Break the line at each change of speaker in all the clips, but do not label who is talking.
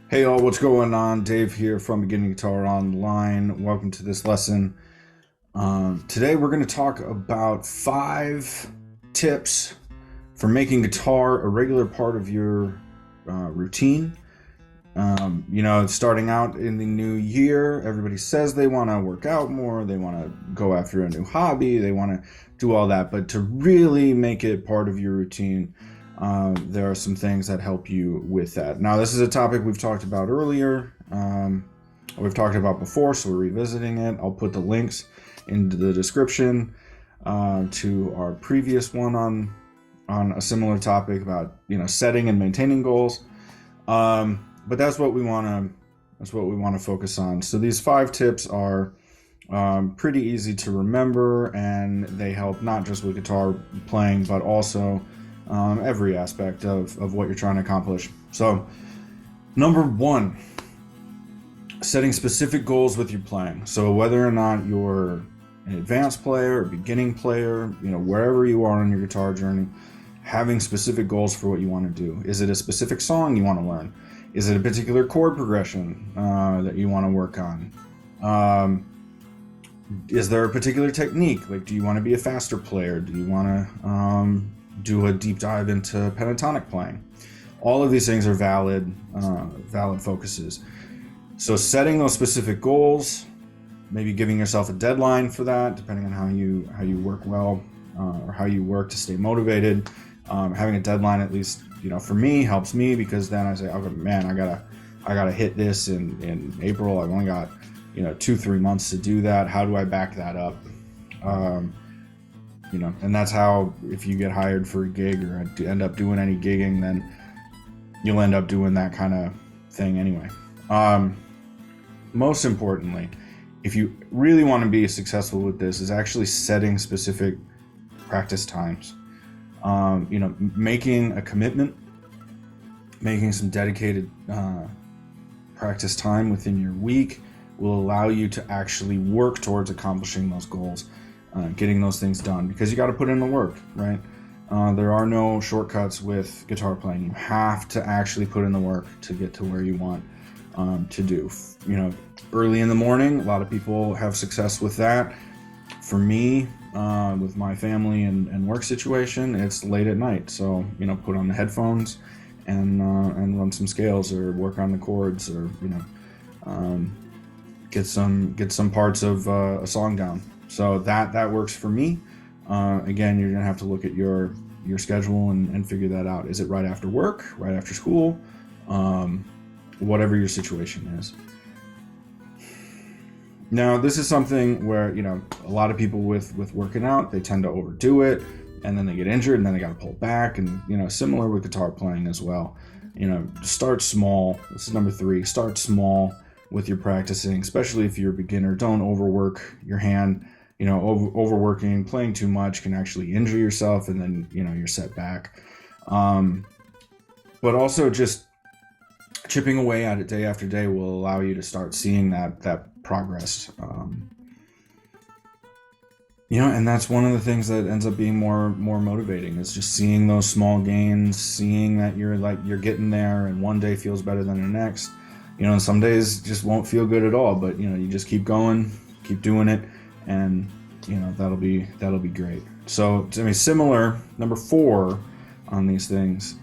Hey all, what's going on? Dave here from Beginning Guitar Online. Welcome to this lesson. Today we're going to talk about 5 tips for making guitar a regular part of your routine. Starting out in the new year, everybody says they want to work out more, they want to go after a new hobby, they want to do all that, but to really make it part of your routine, there are some things that help you with that. Now, this is a topic we've talked about earlier. We've talked about before, so we're revisiting it. I'll put the links in the description to our previous one on a similar topic about setting and maintaining goals. But that's what we want to focus on. So these 5 tips are pretty easy to remember, and they help not just with guitar playing, but also every aspect of what you're trying to accomplish. So, number 1, setting specific goals with your playing. So whether or not you're an advanced player or beginning player, wherever you are on your guitar journey, having specific goals for what you want to do. Is it a specific song you want to learn? Is it a particular chord progression that you want to work on? Is there a particular technique? Like, do you want to be a faster player? Do you want to do a deep dive into pentatonic playing? All of these things are valid focuses. So setting those specific goals, maybe giving yourself a deadline for that, depending on how you work well or how you work to stay motivated. Having a deadline, at least for me, helps me, because then I say, oh man, I gotta hit this in April. I've only got 2-3 months to do that. How do I back that up? And that's how, if you get hired for a gig or end up doing any gigging, then you'll end up doing that kind of thing anyway. Most importantly, if you really want to be successful with this, is actually setting specific practice times. Making a commitment, making some dedicated practice time within your week will allow you to actually work towards accomplishing those goals. Getting those things done, because you got to put in the work, right? There are no shortcuts with guitar playing. You have to actually put in the work to get to where you want to do. Early in the morning, a lot of people have success with that. For me, with my family and work situation, it's late at night. So put on the headphones and run some scales or work on the chords, or get some parts of a song down. So that works for me. Again, you're gonna have to look at your schedule and figure that out. Is it right after work, right after school, whatever your situation is. Now, this is something where a lot of people with working out, they tend to overdo it, and then they get injured, and then they got to pull back. And similar with guitar playing as well. Start small. This is number 3. Start small with your practicing, especially if you're a beginner. Don't overwork your hand. Overworking, playing too much can actually injure yourself, and then you're set back. But also, just chipping away at it day after day will allow you to start seeing that progress. And that's one of the things that ends up being more motivating, is just seeing those small gains, seeing that you're getting there, and one day feels better than the next. And some days just won't feel good at all, but you just keep going, keep doing it, and that'll be great. So similar, number 4 on these things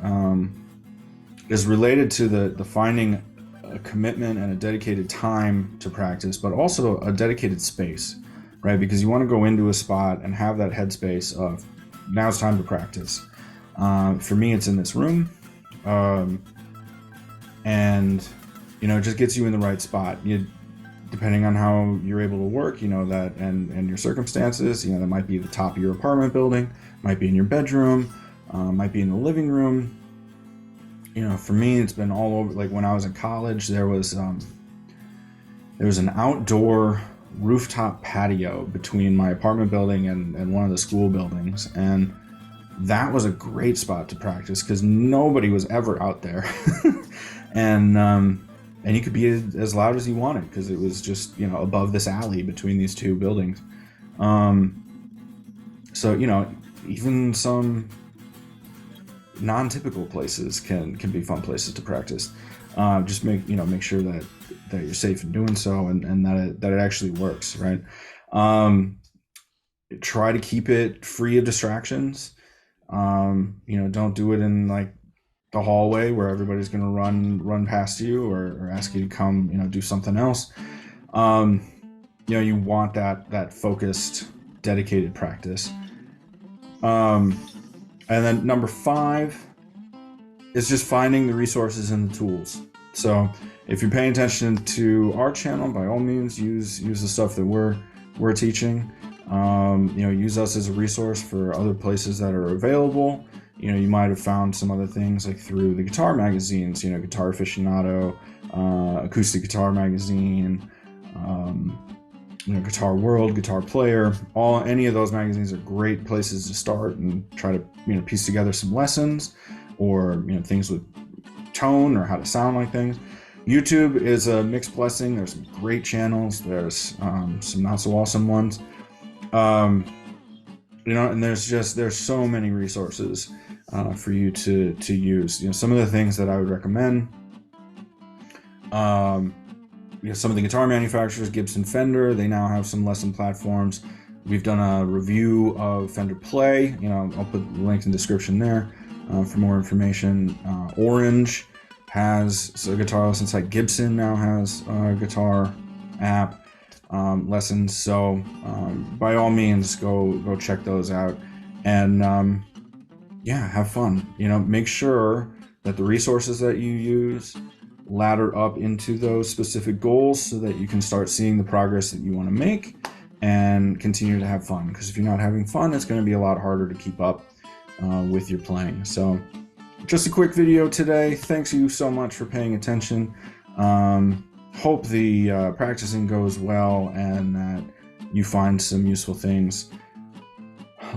is related to the finding a commitment and a dedicated time to practice, but also a dedicated space, right? Because you want to go into a spot and have that headspace of, now it's time to practice. For me, it's in this room, and it just gets you in the right spot. Depending on how you're able to work, that and your circumstances, that might be the top of your apartment building, might be in your bedroom, might be in the living room. For me, it's been all over. Like when I was in college, there was an outdoor rooftop patio between my apartment building and one of the school buildings, and that was a great spot to practice because nobody was ever out there. And you could be as loud as you wanted, because it was just above this alley between these two buildings. So even some non-typical places can be fun places to practice. Just make sure that you're safe in doing so, and that it actually works, right? Try to keep it free of distractions. Don't do it in like the hallway where everybody's going to run past you or ask you to come, do something else. You want that focused, dedicated practice. And then number 5 is just finding the resources and the tools. So if you're paying attention to our channel, by all means, use the stuff that we're teaching. Use us as a resource for other places that are available. You might have found some other things like through the guitar magazines, Guitar Aficionado, Acoustic Guitar Magazine, Guitar World, Guitar Player. Any of those magazines are great places to start and try to piece together some lessons or things with tone or how to sound like things. YouTube is a mixed blessing. There's some great channels. There's some not so awesome ones. And there's so many resources for you to use. Some of the things that I would recommend. Some of the guitar manufacturers, Gibson, Fender, they now have some lesson platforms. We've done a review of Fender Play. I'll put the link in the description there for more information. Orange has a guitar lesson site. Gibson now has a guitar app lessons. So by all means, go check those out and have fun. Make sure that the resources that you use ladder up into those specific goals so that you can start seeing the progress that you want to make and continue to have fun. Because if you're not having fun, it's going to be a lot harder to keep up with your playing. So just a quick video today. Thanks you so much for paying attention. Hope the practicing goes well and that you find some useful things.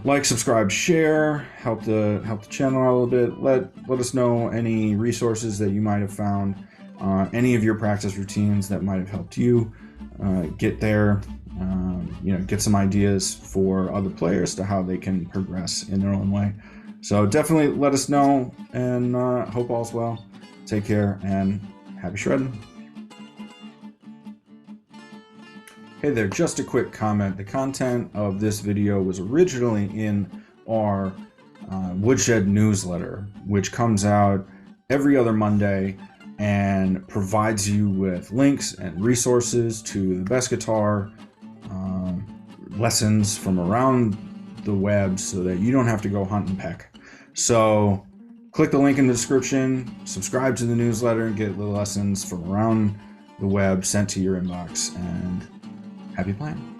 Like, subscribe, share, help the channel out a little bit. Let us know any resources that you might have found, any of your practice routines that might have helped you get there. Get some ideas for other players to how they can progress in their own way. So definitely let us know, and hope all's well. Take care and happy shredding. Hey there, just a quick comment. The content of this video was originally in our Woodshed newsletter, which comes out every other Monday and provides you with links and resources to the best guitar lessons from around the web so that you don't have to go hunt and peck. So click the link in the description, subscribe to the newsletter, and get the lessons from around the web sent to your inbox, and happy playing.